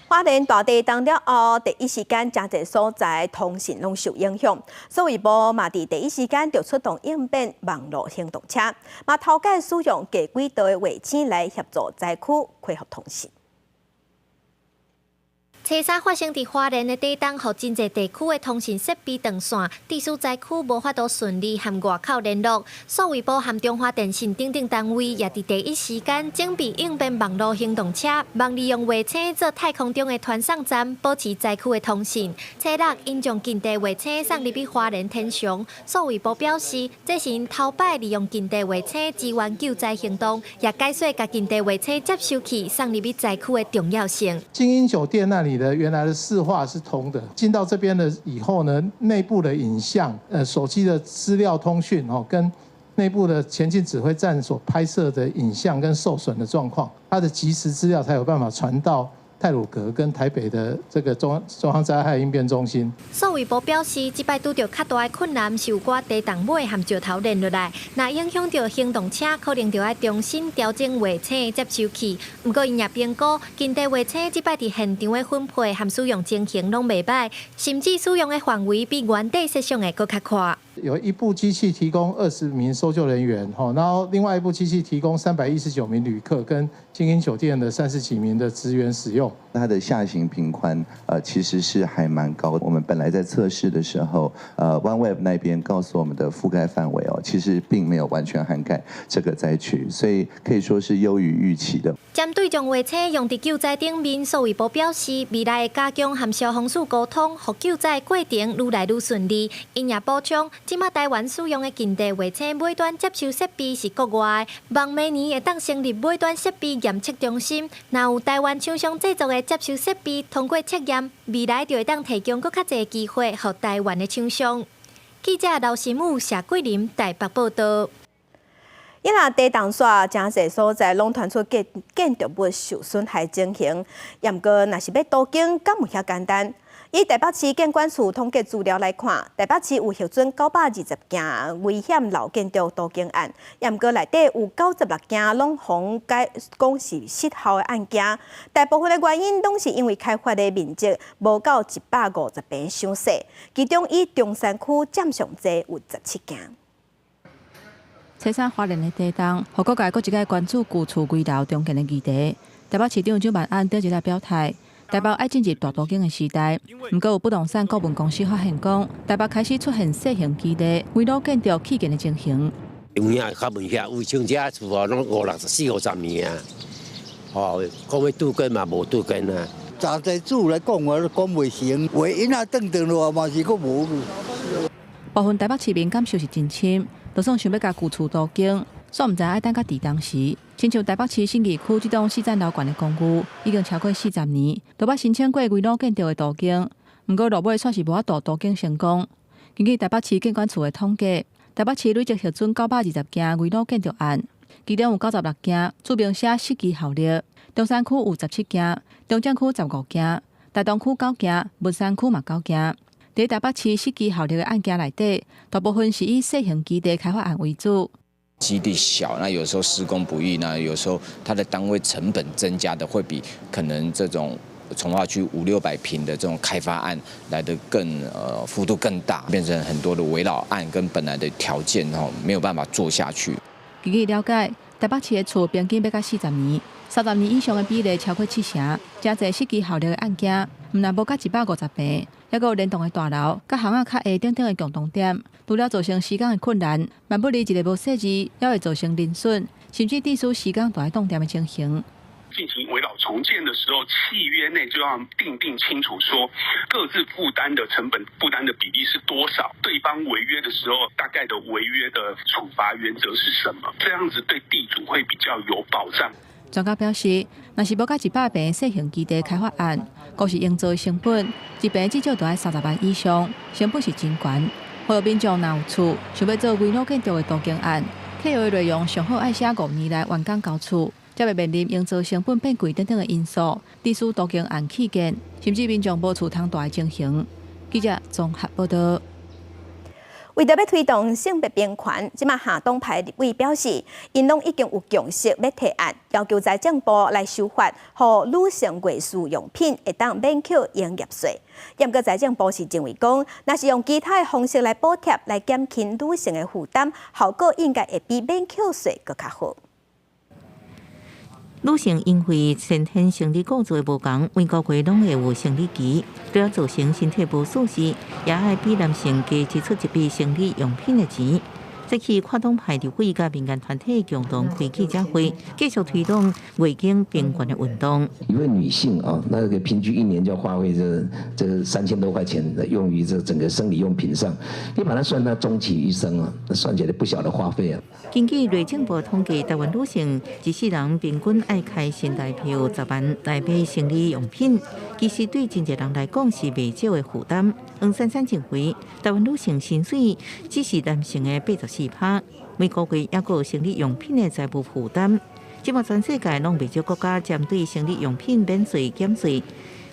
S2: 花莲大地震了后，第一时间真侪所在通讯拢受影响，所以部嘛伫第一时间就出动应变网络行动车，嘛头家使用低轨道的卫星来协助灾区恢复通讯。
S22: 车山发生伫花莲的地震，互真侪地区的通讯设备断线，地属灾区无法度顺利和外口联络。数位部和中华电信等等单位也伫第一时间整备应变网络行动车，望利用卫星做太空中的传送站，保持灾区的通讯。初六因将近地卫星送入去花莲天上，数位部表示，这是因头摆利用近地卫星支援救灾行动，也解说甲近地卫星接收器送入去灾区的重要性。
S6: 精英酒店那里的原来的市话是通的，进到这边的以后呢，内部的影像、手机的资料通讯跟内部的前进指挥站所拍摄的影像跟受损的状况，它的即时资料才有办法传到太鲁阁跟台北的这个中央灾害应变中心。
S22: 数位部表示，这摆拄到较大的困难，是有寡地动尾和石头连落来，那影响到行动车，可能就要重新调整卫星的接收器。不过因也评估，近地卫星这摆伫现场的分配和使用情形拢袂歹，甚至使用的范围比原地设想的搁较宽。
S6: 有一部机器提供20名搜救人员，然后另外一部机器提供319名旅客跟精英酒店的30几名的职员使用。
S26: 它的下行频宽其实是还蛮高的。我们本来在测试的时候，OneWeb 那边告诉我们的覆盖范围其实并没有完全涵盖这个灾区，所以可以说是优于预期的。
S22: 针对将卫星用伫救灾顶面，数位部表示，未来会加强和消防署沟通，互救灾过程愈来愈顺利。因也补充，即马台湾使用的近地卫星尾端接收设备是国外的，望明年会当成立尾端设备验测中心。若有台湾厂商制作的接收设备通过测验，未来就会当提供更较侪机会，予台湾的厂商。记者刘新武、谢桂林台北报道。
S2: 伊若地动煞真侪所在拢传出建筑物受损害情形，也毋过若是要渡境，敢有遐简单？以台北市建管处统计资料来看，台北市有核准920件危险老建筑渡境案，也毋过内底有96件拢红讲是失效的案件。大部分的原因拢是因为开发的面积无够150平伤细，其中以中山区占上侪有17件。
S27: 车山花莲的地震，互各界各一个关注旧厝危楼重建的议题。台北市长蒋万安对日来表态。台北爱进入大渡境的时代，不过有不动产顾问公司发现讲，台北开始出现小型基地围绕建筑起建的情形。
S24: 有影较问遐，有像遮厝哦，拢50、50年啊，讲要拄根嘛无拄根啊。真侪厝来讲，我讲袂成，话因仔转落嘛是佫无。
S27: 部分台北市民感受是真深，就算想要甲旧厝都经，煞毋知爱等甲伫当时。亲像台北市信义区这栋4层楼高的公寓，已经超过40年，都捌申请过围路建筑的途径，不过落尾却是无法度途径成功。根据台北市建管处的统计，台北市累积核准920件围路建筑案，其中有96件注明写失机效力，中山区有17件，中正区15件，台东区9件，文山区嘛9件。在台北市失机效力的案件内底，大部分是以小型基地开发案为主。
S4: 基地小，那有时候施工不易，那有时候它的单位成本增加的会比可能这种从化区500-600坪的这种开发案来得更幅度更大，变成很多的围绕案跟本来的条件没有办法做下去。
S27: 根据了解，台北市的厝平均要到40年，30年以上的比例超过70%，真侪失机效力的案件，毋但无到150坪。还有联动的大楼、甲巷仔较下等等的共同点，除了造成施工的困难，万不离一个无设置，也会造成零损，甚至地属施工大动点的情形。
S5: 进行围绕重建的时候，契约内就要定清楚说各自负担的成本负担的比例是多少，对方违约的时候大概的违约的处罚原则是什么，这样子对地主会比较有保障。
S27: 专家表示，若是无到100坪的小型基地开发案，估是营造的成本一坪至少都要30万以上，成本是真悬。呼吁民众若有厝想要做围路建筑的途径案，契约的内容上好爱写5年内完工交厝，才袂面临营造成本变贵等等的因素，致使途径案起见，甚至民众无厝通住的情形。记者综合报道。
S2: 为着要推动性别平权，即马下党派立委表示，因拢已经有共识要提案，要求财政部来修法，予女性卫生用品会当免扣营业税。不过财政部是认为讲，若是用其他的方式来补贴，来减轻女性的负担，效果应该会比免扣税更较好。
S8: 女性因为先天生理构造无同，每个月拢会有生理期，对造成身体不舒适，也爱比男性加支出一笔生理用品的钱。这期跨党派立委甲民间团体共同开记者会，继续推动卫经平权的运动。
S9: 一位女性啊，那个平均1年就要花费这3000多块钱的用于这整个生理用品上，你把它算到终其一生啊，那算起来不小的花费啊。
S8: 根据内政部统计，台湾女性一世人平均爱开新台票10万来买生理用品，其实对真侪人来讲是袂少的负担。黄珊珊认为，台湾女性薪水只是男性的84%，每个月也有生理用品的财务负担。即马全世界拢未少国家针对生理用品免税减税。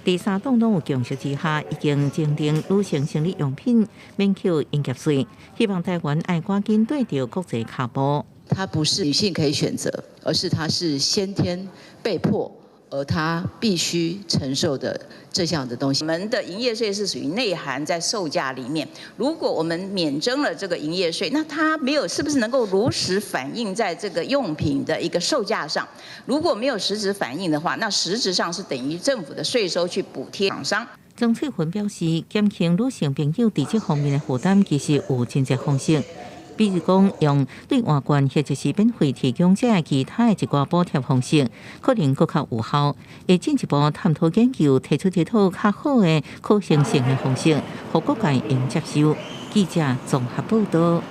S8: 第三党拢有共识之下，已经订定女性生理用品免扣营业税，希望台湾爱赶紧对着国际脚步。
S13: 它不是女性可以选择，而是它是先天被迫，而她必须承受的这项的东西。我们的营业税是属于内含在售价里面，如果我们免征了这个营业税，那它没有是不是能够如实反映在这个用品的一个售价上？如果没有实质反映的话，那实质上是等于政府的税收去补贴厂商。
S8: 曾翠云表示，减轻女性朋友在这方面的负担，其实有真侪方式。比如讲，用对外关或者是免费提供这其他的一寡补贴方式，可能更较有效。会进一步探讨研究，提出一套较好的可行性的方式，让各界应接受。记者综合报道。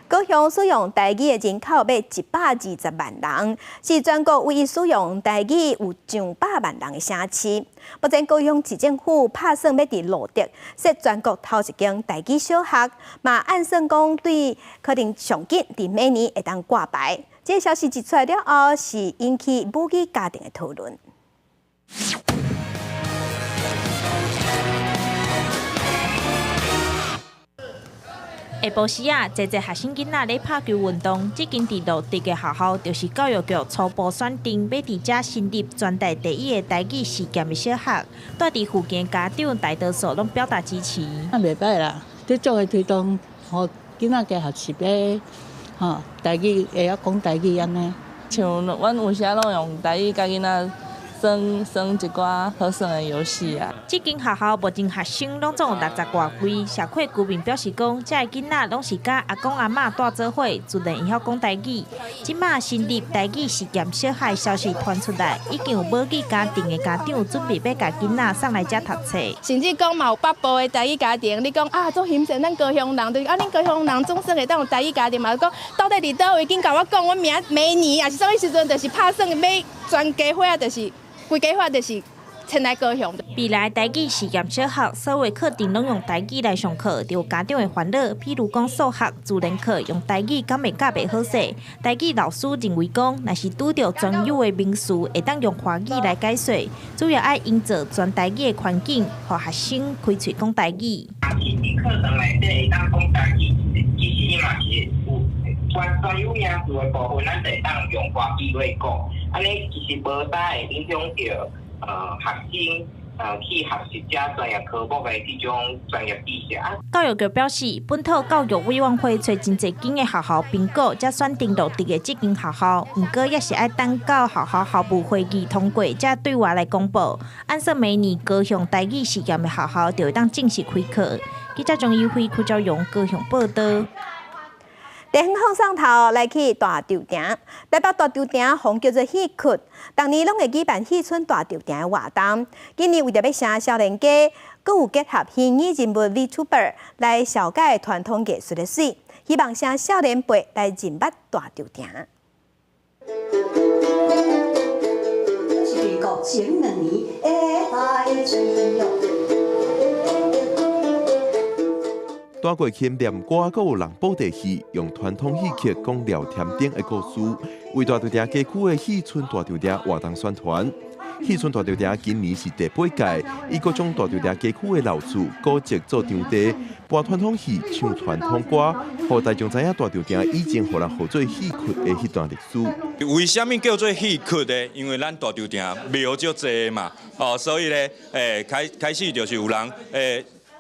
S2: 高雄使用台语的人口要120万人，是全国唯一使用台语有上100万人的城市。目前高雄市政府打算要伫路德设全国头一间台语小学，嘛按算讲对可能上紧伫明年会当挂牌。这个消息一出来了后，是引起母语家庭的讨论。
S16: 下晡时啊，侪学生囡仔咧拍球运动。这间伫路德的学校，就是教育局初步选定要伫遮成立全台第一个台语实验的小学。住伫附近家长大多数拢表达支持。
S23: 袂歹啦，这种的推动，互囡仔加学习要台语会晓讲台语安尼。
S25: 像阮有时拢用台语甲囡仔
S23: 耍一寡好耍的游戏啊。
S16: 这间学校目前学生拢总有60多位，社会居民表示讲，这个囡仔拢是甲阿公阿嬷带做伙，自然会晓讲台语。即马新立台语实验小学消息传出来，已经有母语家庭的家长准备要甲囡仔送来遮读册。
S7: 甚至讲嘛有北部的台语家庭，你讲啊，做嫌嫌咱高雄人，就是恁高雄人总算会当有台语家庭嘛？讲到底伫倒位，紧甲我讲，我明年也是啥物时阵，就是拍算要全家伙，就是规家伙，就是迁来高雄。
S16: 未来台语实验小学所有课程拢用台语来上课，就有家长的烦恼，譬如讲数学、自然课用台语敢会教袂好势。台语老师认为讲，若是拄到专有的名词，会当用华语来解说，主要爱营造全台语的环境，互学生开喙讲台语。
S10: 课程内底会当讲台语，其实伊嘛是有专有名词的部分，咱会当用华语来讲，安尼其实无大会影响到学生去学习这专业科目的这种专业知识。
S16: 教育局表示，本土教育委员会找真侪间的学校评估，才选定落地的这间学校。不过，也是要等到学校校务会议通过，才对外来公布。按说明年高雄台语实验的学校就会当正式开课。记者张友辉、邱昭勇高雄报道。
S2: 地方放送头来去大稻埕，台北大稻埕风叫做戏曲，当年拢会举办戏村大稻埕的活动。今年为着要请少年家，更有结合戏艺人物 VTuber 来小解传统艺术的水，希望请少年辈来认捌大稻埕。是国前2年的大水哟。
S12: 大过轻念歌，阁有人布袋戏，用传统戏曲讲聊天顶的故事，为大稻埕街区的戏村大稻埕活动宣传。戏村大稻埕今年是第8届，伊阁将大稻埕街区的老厝古迹做场地，播传统戏、唱传统歌，互大众知影大稻埕以前互人号做戏曲的迄段历史。
S14: 为什么叫做戏曲呢？因为咱大稻埕庙足济嘛，所以咧，开始就是有人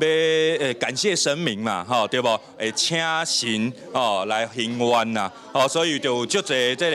S14: 要感谢神明嘛，对不？请神来行愿呐，所以就有足济这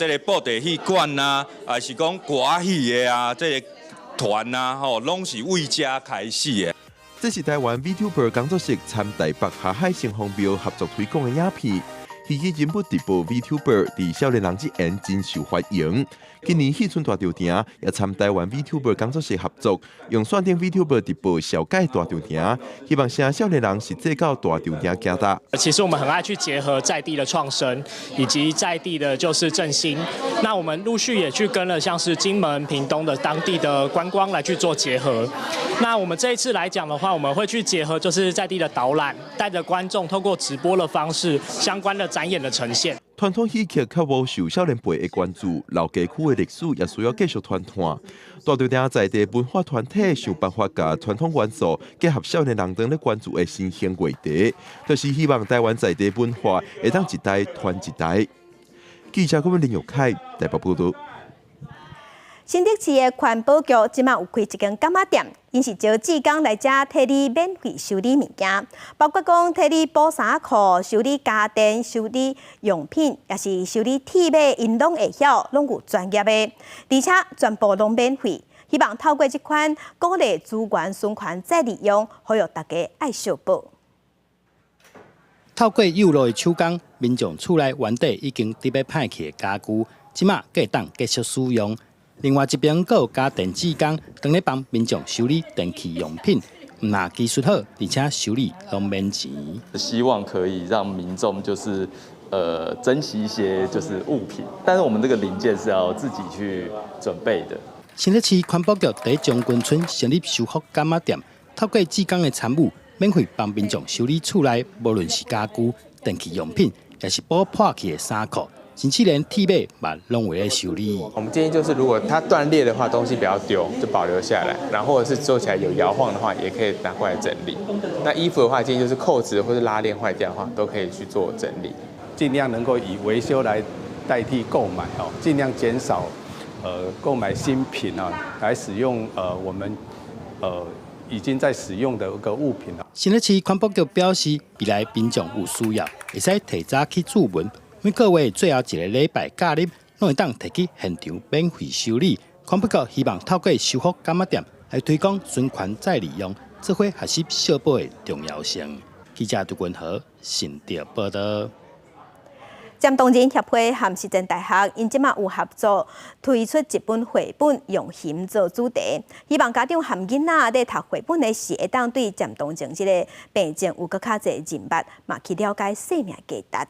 S14: 个布袋戏馆呐，还是讲歌戏的啊，这个团呐，拢是为遮开始的。
S12: 这是台湾 VTuber 工作室参台北下海城隍庙合作推广的影片。戏剧人物直播 VTuber 伫少年人之演真受欢迎。今年戏村大稻埕也参台湾 VTuber 工作室合作，用线顶 VTuber 直播小解大稻埕，希望请少年人实际到大稻埕行搭。
S15: 其实我们很爱去结合在地的创生，以及在地的就是振兴。那我们陆续也去跟了像是金门、屏东的当地的观光来去做结合。那我们这一次来讲的话，我们会去结合就是在地的导览，带着观众透过直播的方式，相关的展演的呈现。
S12: 传统戏剧较无受少年辈的关注，老街区的历史也需要继续传传。大稻埕在地文化团体想办法把传统元素结合少年人等咧关注的新兴话题，就是希望台湾在地文化会当一代传一代。记者林玉凯台北报道。
S2: 新竹市的环保局即马有开一间柑仔店，因是招志工来遮替你免费修理物件，包括讲替你补衫裤、修理家电、修理用品，也是修理铁马，因拢会晓，拢有专业的，而且全部拢免费。希望透过这款鼓励资源循环再利用，呼吁大家爱惜宝。
S19: 透过幼路的手工，民众厝内原地已经伫要歹去的家具，即马可以当继续使用。另外一边，阁有家电志工，当咧帮民众修理电器用品，唔但技术好，而且修理拢免钱。
S25: 希望可以让民众就是珍惜一些就是物品，但是我们这个零件是要自己去准备的。
S19: 新竹市环保局在将军村成立修复柑仔店，透过志工的参与，免费帮民众修理厝内，无论是家具、电器用品，也是补破去的衫裤。甚至连铁马嘛拢会来修理。
S28: 我们建议就是，如果它断裂的话，东西不要丢，就保留下来。然后或者是做起来有摇晃的话，也可以拿过来整理。那衣服的话，建议就是扣子或是拉链坏掉的话，都可以去做整理。
S29: 尽量能够以维修来代替购买哦，尽量减少购买新品啊，来使用我们已经在使用的一个物品啊。
S19: 新竹市环保局表示，未来民众有需要，会使提早去注文。每个月最后一个礼拜假日，拢会当摕去现场免费修理，康不过希望透过修复干妈店来推广循环再利用、智慧学习小宝的重要性。记者杜君豪新竹报道。
S2: 渐冻人协会和实践大学因即马有合作推出一本绘本，用咸做主题，希望家长和囡仔在读绘本的时，会当对渐冻症这个病症有搁较侪认识，嘛去了解生命价值。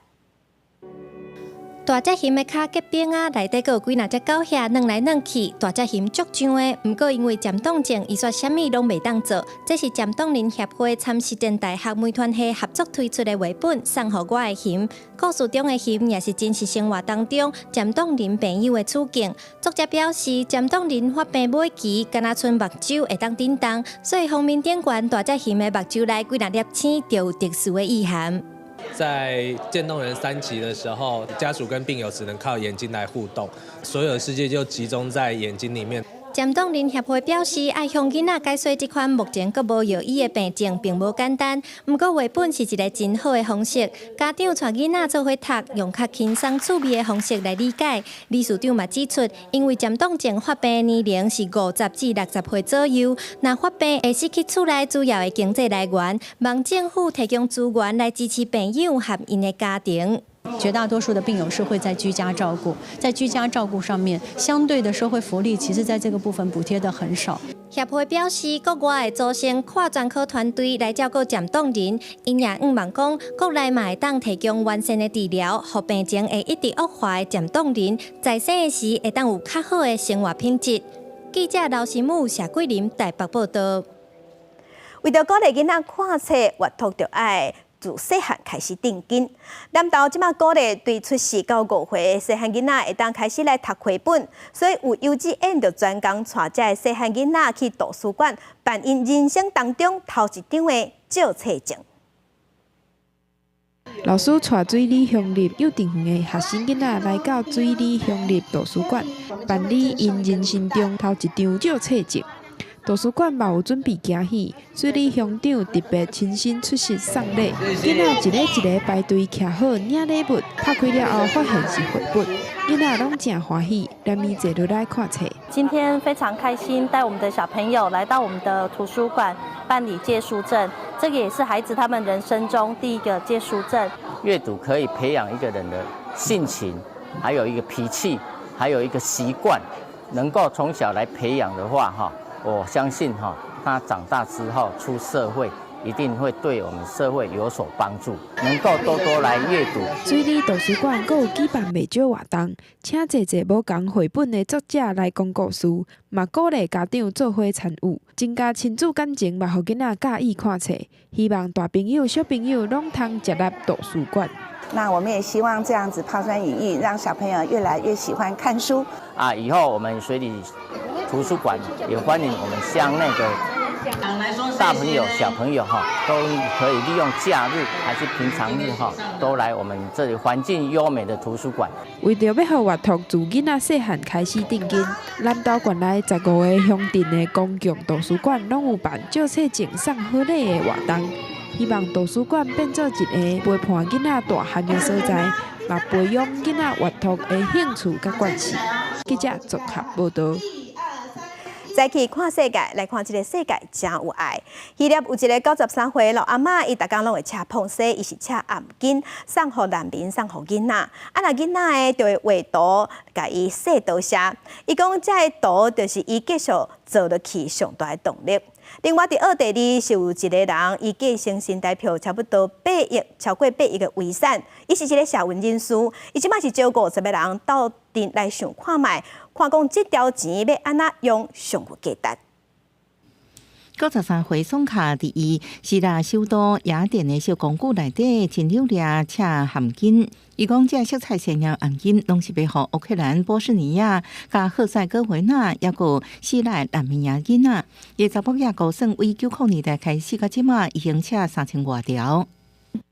S22: 大只熊的脚结冰啊，内底有几若只狗遐软来软去，大只熊足上的。不过因为渐冻症，伊说啥物拢袂当做。这是渐冻人协会参实践大学媒团系合作推出的绘本《送予我的熊》。故事中的熊也是真实生活当中渐冻人朋友的处境。作者表示，渐冻人发病末期，敢若剩目睭会当震动，所以方面点悬大只熊的目睭内几若粒星就有特殊的意涵。
S1: 在渐冻人3期的时候，家属跟病友只能靠眼睛来互动，所有的世界就集中在眼睛里面。
S22: 渐冻人协会表示，爱向囡仔解说这款目前阁无药医的病症，并无简单。不过绘本是一个真好的方式，家长带囡仔做伙读，用较轻松趣味的方式来理解。理事长嘛指出，因为渐冻症发病的年龄是50至60岁左右，那发病会失去厝内主要的经济来源，望政府提供资源来支持病友和因的家庭。
S3: 绝大多数的病友是会在居家照顾，在居家照顾上面，相对的社会福利其实在这个部分补贴的很少。
S22: 协会表示，国外会组成跨专科团队来照顾渐冻人，因也望讲国内嘛会当提供完善的治疗，让病情会一直恶化的渐冻人在生的时会当有较好的生活品质。记者刘新武、谢桂林台北报道。
S2: 为着鼓励囡仔看册，阅读就爱自细汉开始定根。南投即马鼓励对出世到5岁的细汉囡仔会当开始来读绘本，所以有幼稚园就专工带这细汉囡仔去图书馆办因人生当中头一张的借册证。
S6: 老师带水里乡立幼稚园的学生囡仔来到水里乡立图书馆办理因人生中头一张借册证。图书馆嘛有准备惊喜，水里乡长特别亲身出席送礼，囡仔一个一个排队徛好领礼物，打开了后发现是绘本，囡仔拢真欢喜，连咪坐落来看册。
S11: 今天非常开心，带我们的小朋友来到我们的图书馆办理借书证，这个也是孩子他们人生中第一个借书证。
S17: 阅读可以培养一个人的性情，还有一个脾气，还有一个习惯，能够从小来培养的话，我相信他长大之后出社会，一定会对我们社会有所帮助。能够多多来阅读。
S6: 水里图书馆还有举办袂少活动，请侪无共绘本的作者来讲故事，嘛鼓励家长做伙参与，增加亲子感情，嘛，互囡仔喜意看册。希望大朋友、小朋友拢通接纳图书馆。
S18: 那我们也希望这样子抛砖引玉，让小朋友越来越喜欢看书。
S17: 以后我们水里图书馆也欢迎我们乡内的大朋友、小朋友都可以利用假日还是平常日都来我们这里环境优美的图书馆。
S6: 为着要互阅读自囡仔细汉开始定根，南投县内15个乡镇的公共图书馆拢有办借册证送好礼的活动。希望图书馆变做一个陪伴囡仔大汉的所在，嘛培养囡仔阅读的兴趣甲惯习。记者综合报道。
S2: 再去看世界，来看这个世界真有爱。希腊有一个93岁老阿嬷，伊逐工拢会车碰洗，伊是车暗巾，送互难民，送互囡仔。那囡仔诶，就会画图，甲伊写多谢。伊讲这个图就是伊继续做落去上大的动力。另外，伫奥地利是有一个人，伊继承新台票差不多超过8亿的遗产。伊是一个社运人士，伊即摆是招50个人到店来想看卖，看讲这条钱要安怎用上有价值。
S8: 93岁宋卡伫伊希腊首都雅典的小公寓内底，真有粒赤含金。伊讲，这色彩鲜艳含金，拢是要互乌克兰、波斯尼亚、甲赫塞哥维那，抑个希腊难民仔囡仔。伊查甫仔高算为90年代开始到即马，已经赤3000多条。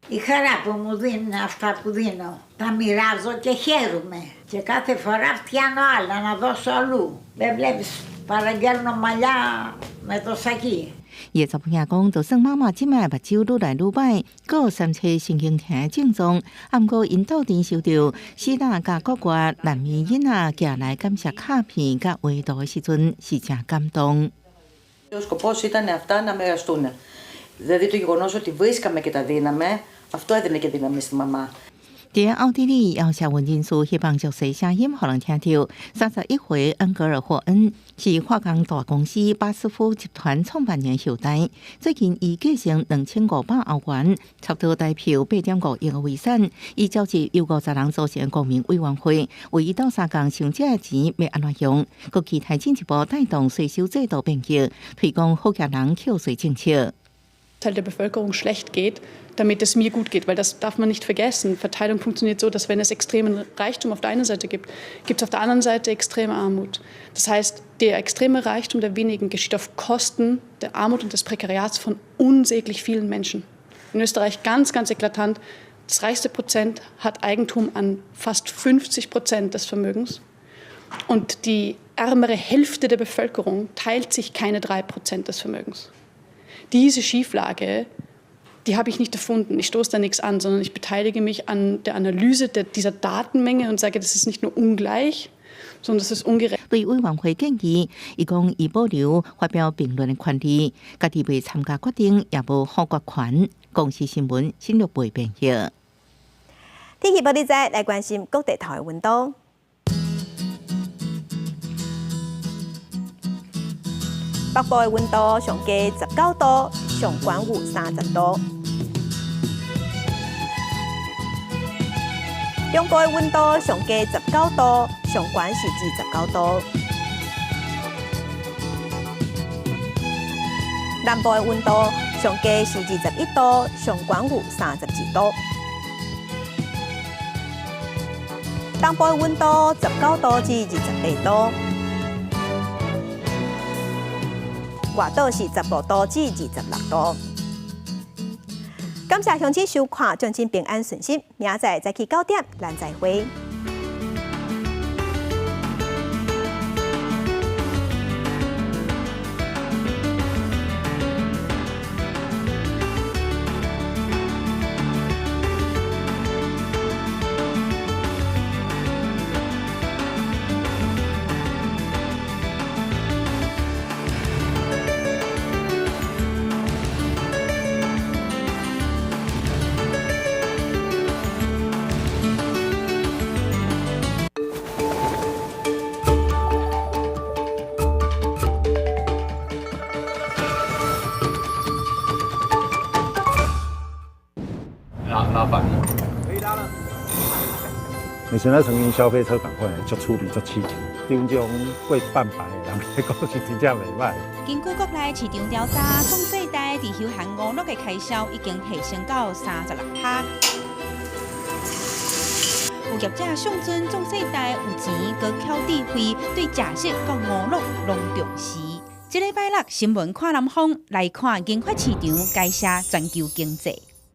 S20: I cara pomodina sta pudino, da mirazo che cherume, che cate faraftiano alla na dosso a lu, lebles para gerno maglia 买到啥去？
S8: 叶查某囝讲，就算妈妈即摆目睭愈来愈歹，搁三切神经疼的症状，毋过因斗阵收到四大甲国外难民囡仔寄来感谢卡片甲画图的时阵，是真感动。
S4: Ο σκοπός ήταν αυτά να μοιραστούν. Δηλαδή το γεγονός ότι βρίσκαμε και τα δίναμε, αυτό έδινε και δύναμη στη μαμά.
S8: 伫奥地利要写文人书，希望熟悉声音，互人听到。31岁恩格尔霍恩是化工大公司巴斯夫集团创办人后代。最近伊继承2500欧元，差不多代表8.5亿的遗产。伊召集由50人组成国民委员会，为1到3工剩这的钱要安怎用？佮期待进一步带动税收制度变革，推广好家人扣税政策。
S5: Teil der Bevölkerung schlecht geht, damit es mir gut geht, weil das darf man nicht vergessen. Verteilung funktioniert so, dass wenn es extremen Reichtum auf der einen Seite gibt, gibt es auf der anderen Seite extreme Armut. Das heißt, der extreme Reichtum der wenigen geschieht auf Kosten der Armut und des Prekariats von unsäglich vielen Menschen. In Österreich ganz, ganz eklatant. Das reichste Prozent hat Eigentum an fast 50% des Vermögens. Und die ärmere Hälfte der Bevölkerung teilt sich keine 3% des Vermögens. Diese Schieflage, die habe ich nicht erfunden. Ich stoße da nichts an, sondern ich beteilige mich an der Analyse dieser Datenmenge und sage, das ist nicht nur ungleich, sondern das ist ungerecht.
S8: 对委员会建议，伊讲伊保留发表评论的权利，家己未参加决定也无否决权。公司新闻新六倍编译。
S2: 天气报道在来关心各地头的温度。北部的温度上低19度，上悬有30度；中部的温度上低19度，上悬是29度；南部的温度上低是21度，上悬有32度；东部的温度19度至28度。外岛是15度至26度。感谢乡亲收看，祝您平安顺心。明仔早起9点，咱再会。
S9: 拉板可以拉了。你现在曾经消费车赶快足处理足刺激，对种过半百的人来讲是真正袂歹。
S13: 根据国内市场调查，总世代伫休闲娱乐的开销已经提升到36%。有业者上阵，总世代有钱，搁巧智慧，对食食和娱乐拢重视。这礼拜六新闻看南方来看，银发市场介绍全球经济。